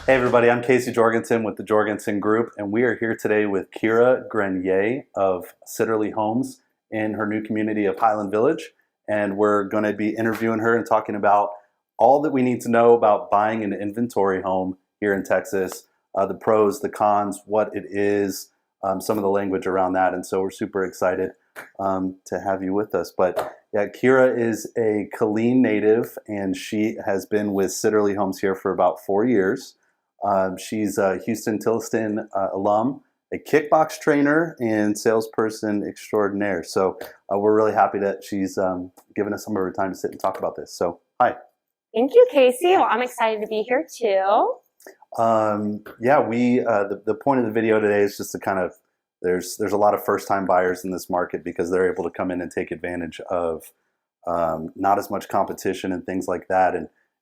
Hey everybody, I'm Kasey Jorgenson with the Jorgenson Group, and we are here today with Kira Grenier of Sitterly Homes in her new community of Highland Village. And we're going to be interviewing her and talking about all that we need to know about buying an inventory home here in Texas, the pros, the cons, what it is, some of the language around that. And so we're super excited to have you with us. But yeah, Kira is a Killeen native, and she has been with Sitterly Homes here for about 4 years. She's a Houston Tilliston alum, a kickbox trainer, and salesperson extraordinaire. So we're really happy that she's given us some of her time to sit and talk about this. So hi. Thank you, Kasey. Well, I'm excited to be here too. Yeah, the point of the video today is just to kind of, there's a lot of first-time buyers in this market because they're able to come in and take advantage of not as much competition and things like that.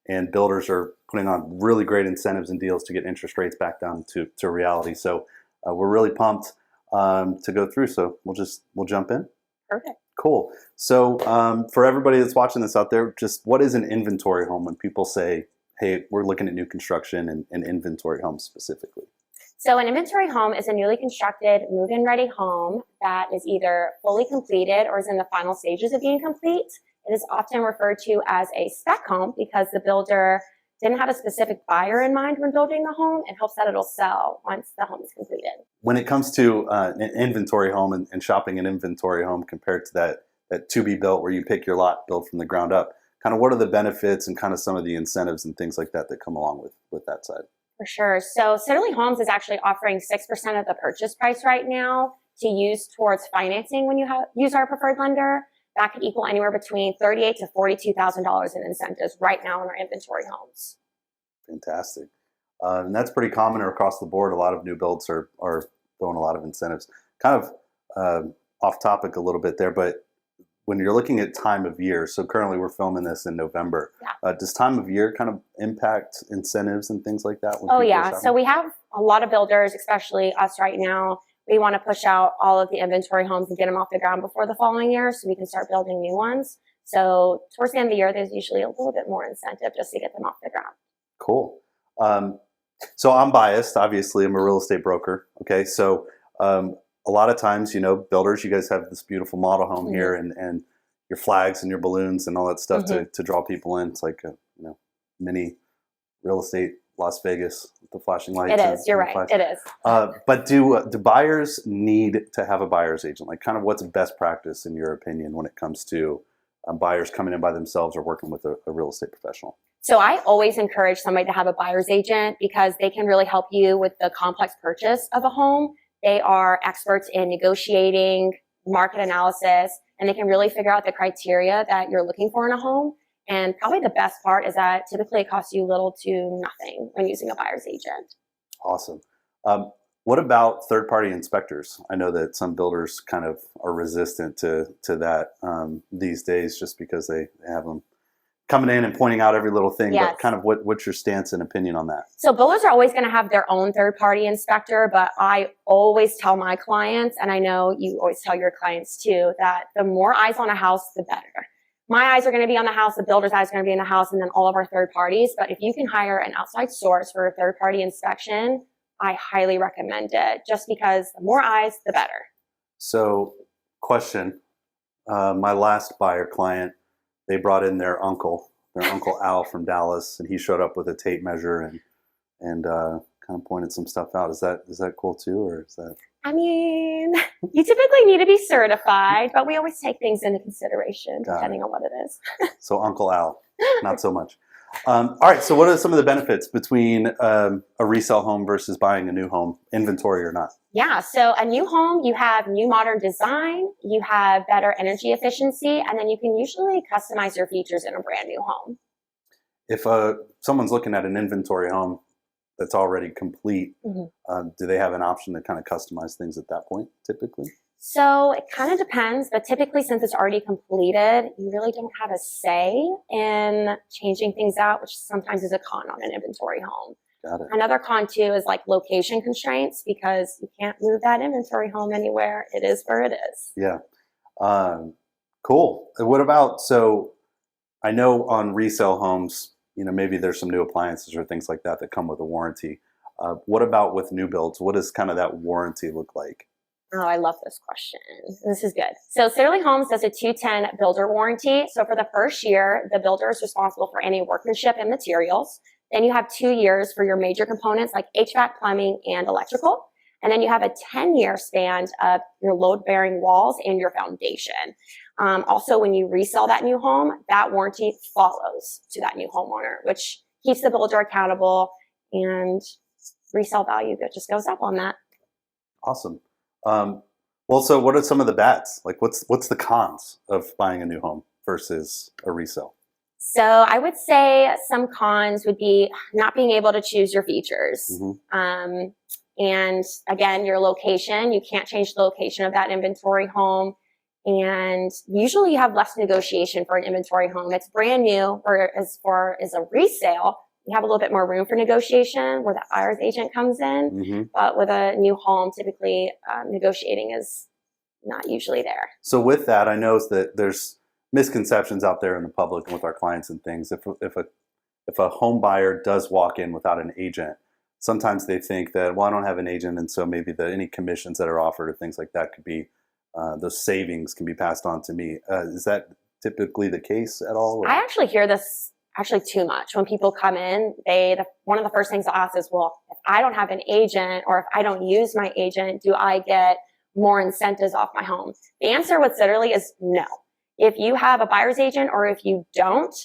And builders are putting on really great incentives and deals to get interest rates back down to reality. So we're really pumped to go through. So we'll jump in. Perfect. Cool. So for everybody that's watching this out there, just what is an inventory home when people say, hey, we're looking at new construction and inventory homes specifically? So an inventory home is a newly constructed, move-in ready home that is either fully completed or is in the final stages of being complete. It is often referred to as a spec home because the builder didn't have a specific buyer in mind when building the home and hopes that it'll sell once the home is completed. When it comes to an inventory home and shopping an inventory home compared to that to be built where you pick your lot, build from the ground up, kind of what are the benefits and kind of some of the incentives and things like that that come along with that side? For sure. So Sitterly Homes is actually offering 6% of the purchase price right now to use towards financing when you use our preferred lender. That could equal anywhere between $38,000 to $42,000 in incentives right now in our inventory homes. Fantastic. And that's pretty common across the board. A lot of new builds are throwing a lot of incentives. Kind of off topic a little bit there, but when you're looking at time of year, so currently we're filming this in November. Yeah. Does time of year kind of impact incentives and things like that? Oh yeah, so we have a lot of builders, especially us right now. We want to push out all of the inventory homes and get them off the ground before the following year so we can start building new ones. So towards the end of the year, there's usually a little bit more incentive just to get them off the ground. Cool. So I'm biased, obviously. I'm a real estate broker. Okay, so a lot of times, builders, you guys have this beautiful model home here and your flags and your balloons and all that stuff to draw people in. It's like a mini real estate Las Vegas with the flashing lights. It is. You're right. It is. But do buyers need to have a buyer's agent? Like, kind of what's best practice in your opinion when it comes to buyers coming in by themselves or working with a real estate professional? So I always encourage somebody to have a buyer's agent because they can really help you with the complex purchase of a home. They are experts in negotiating, market analysis, and they can really figure out the criteria that you're looking for in a home. And probably the best part is that typically it costs you little to nothing when using a buyer's agent. Awesome. What about third-party inspectors? I know that some builders kind of are resistant to that these days just because they have them coming in and pointing out every little thing. Yes. But kind of what's your stance and opinion on that? So builders are always going to have their own third-party inspector, but I always tell my clients, and I know you always tell your clients too, that the more eyes on a house, the better. My eyes are going to be on the house, the builder's eyes are going to be in the house, and then all of our third parties. But if you can hire an outside source for a third-party inspection, I highly recommend it just because the more eyes, the better. So question, my last buyer client, they brought in their uncle Al from Dallas, and he showed up with a tape measure and kind of pointed some stuff out. Is that cool too, or is that? I mean, you typically need to be certified, but we always take things into consideration depending on what it is. So Uncle Al, not so much. All right, so what are some of the benefits between a resale home versus buying a new home, inventory or not? Yeah, so a new home, you have new modern design, you have better energy efficiency, and then you can usually customize your features in a brand new home. If someone's looking at an inventory home that's already complete, do they have an option to kind of customize things at that point, typically? So it kind of depends, but typically since it's already completed, you really don't have a say in changing things out, which sometimes is a con on an inventory home. Got it. Another con too is like location constraints because you can't move that inventory home anywhere. It is where it is. Yeah. Cool. What about, so I know on resale homes, maybe there's some new appliances or things like that that come with a warranty. What about with new builds? What does kind of that warranty look like? Oh, I love this question. This is good. So Sitterly Homes does a 210 builder warranty. So for the first year, the builder is responsible for any workmanship and materials. Then you have 2 years for your major components like HVAC, plumbing, and electrical. And then you have a 10-year span of your load-bearing walls and your foundation. Also, when you resell that new home, that warranty follows to that new homeowner, which keeps the builder accountable, and resale value that just goes up on that. Awesome. Well, so what are some of the bats? Like, what's the cons of buying a new home versus a resale? So I would say some cons would be not being able to choose your features. Mm-hmm. And again, your location, you can't change the location of that inventory home. And usually you have less negotiation for an inventory home. It's brand new, or as far as a resale, you have a little bit more room for negotiation where that buyer's agent comes in. Mm-hmm. But with a new home, typically negotiating is not usually there. So with that, I know that there's misconceptions out there in the public and with our clients and things. If a home buyer does walk in without an agent, sometimes they think that, well, I don't have an agent, and so maybe any commissions that are offered or things like that could be, those savings can be passed on to me. Is that typically the case at all? Or? I actually hear this too much. When people come in, one of the first things they'll ask is, well, if I don't have an agent or if I don't use my agent, do I get more incentives off my home? The answer with Sitterly is no. If you have a buyer's agent or if you don't,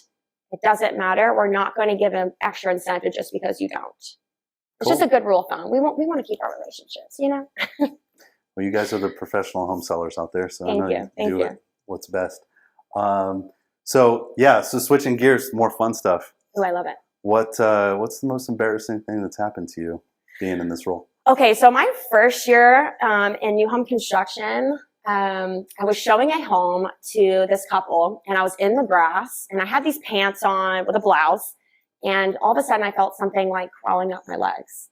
it doesn't matter. We're not going to give them extra incentive just because you don't. It's Cool. just a good rule of thumb. We want to keep our relationships, Well, you guys are the professional home sellers out there, so I know you do it what's best. So switching gears, more fun stuff. Oh, I love it. What's the most embarrassing thing that's happened to you being in this role? Okay, so my first year in new home construction, I was showing a home to this couple, and I was in the grass, and I had these pants on with a blouse, and all of a sudden I felt something like crawling up my legs.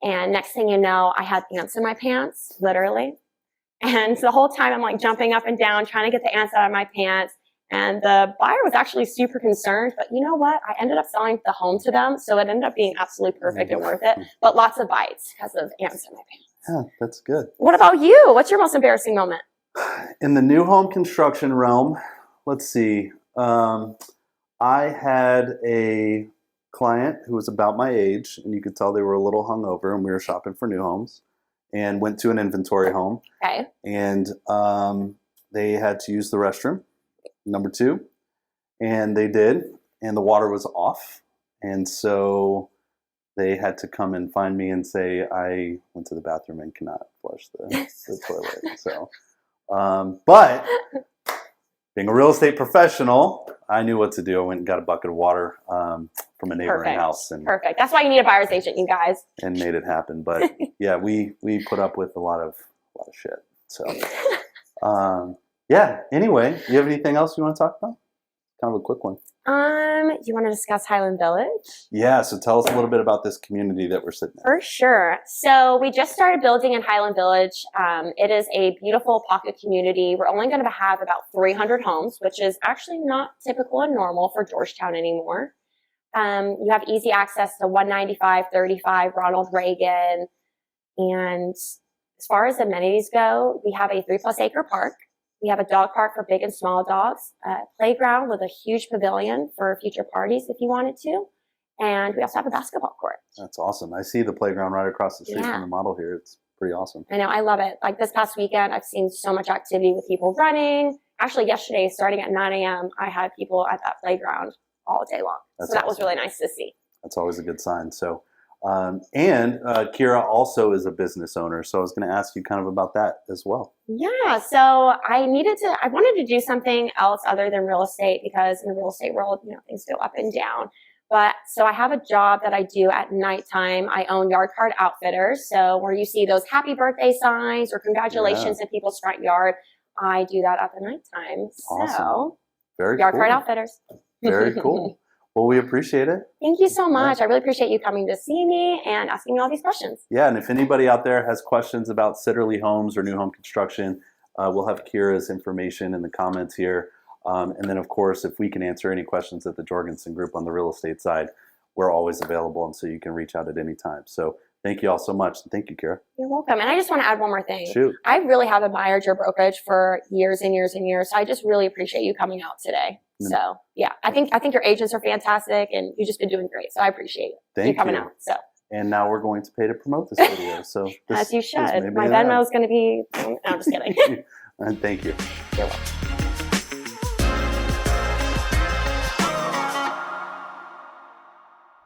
And next thing you know, I had ants in my pants, literally. And the whole time I'm like jumping up and down, trying to get the ants out of my pants. And the buyer was actually super concerned, but you know what? I ended up selling the home to them, so it ended up being absolutely perfect and worth it. But lots of bites because of ants in my pants. Yeah, that's good. What about you? What's your most embarrassing moment? In the new home construction realm, let's see. I had a client who was about my age, and you could tell they were a little hungover, and we were shopping for new homes and went to an inventory home. Okay. And they had to use the restroom, number 2, and they did, and the water was off. And so they had to come and find me and say, I went to the bathroom and cannot flush the toilet. So, but being a real estate professional, I knew what to do. I went and got a bucket of water from a neighboring house. And Perfect. That's why you need a buyer's agent, you guys. And made it happen. But yeah, we put up with a lot of shit. So anyway, do you have anything else you want to talk about? Kind of a quick one. You want to discuss Highland Village? Yeah, so tell us a little bit about this community that we're sitting in. For sure. So we just started building in Highland Village. It is a beautiful pocket community. We're only going to have about 300 homes, which is actually not typical and normal for Georgetown anymore. You have easy access to 195, 35, Ronald Reagan. And as far as amenities go, we have a 3+ acre park. We have a dog park for big and small dogs, a playground with a huge pavilion for future parties if you wanted to. And we also have a basketball court. That's awesome. I see the playground right across the street from the model here. It's pretty awesome. I know. I love it. Like this past weekend, I've seen so much activity with people running. Actually, yesterday, starting at 9 a.m., I had people at that playground all day long. That's so that awesome. was really nice to see. That's always a good sign. So, Kira also is a business owner. So I was going to ask you kind of about that as well. Yeah. So I wanted to do something else other than real estate because in the real estate world, things go up and down. But so I have a job that I do at nighttime. I own Yard Card Outfitters. So where you see those happy birthday signs or congratulations in people's front yard, I do that at the nighttime. Awesome. So Very Yard cool. Card Outfitters. Very cool. Well, we appreciate it. Thank you so much. I really appreciate you coming to see me and asking me all these questions. Yeah, and if anybody out there has questions about Sitterly Homes or new home construction, we'll have Kira's information in the comments here. And then, of course, if we can answer any questions at the Jorgenson Group on the real estate side, we're always available, and so you can reach out at any time. So thank you all so much. And thank you, Kira. You're welcome. And I just want to add one more thing. Shoot. I really have admired your brokerage for years and years and years. So I just really appreciate you coming out today. So yeah, I think your agents are fantastic, and you've just been doing great. So I appreciate you coming out. So. And now we're going to pay to promote this video. So as you should. My Venmo is going to be. No, I'm just kidding. And thank you. You're welcome.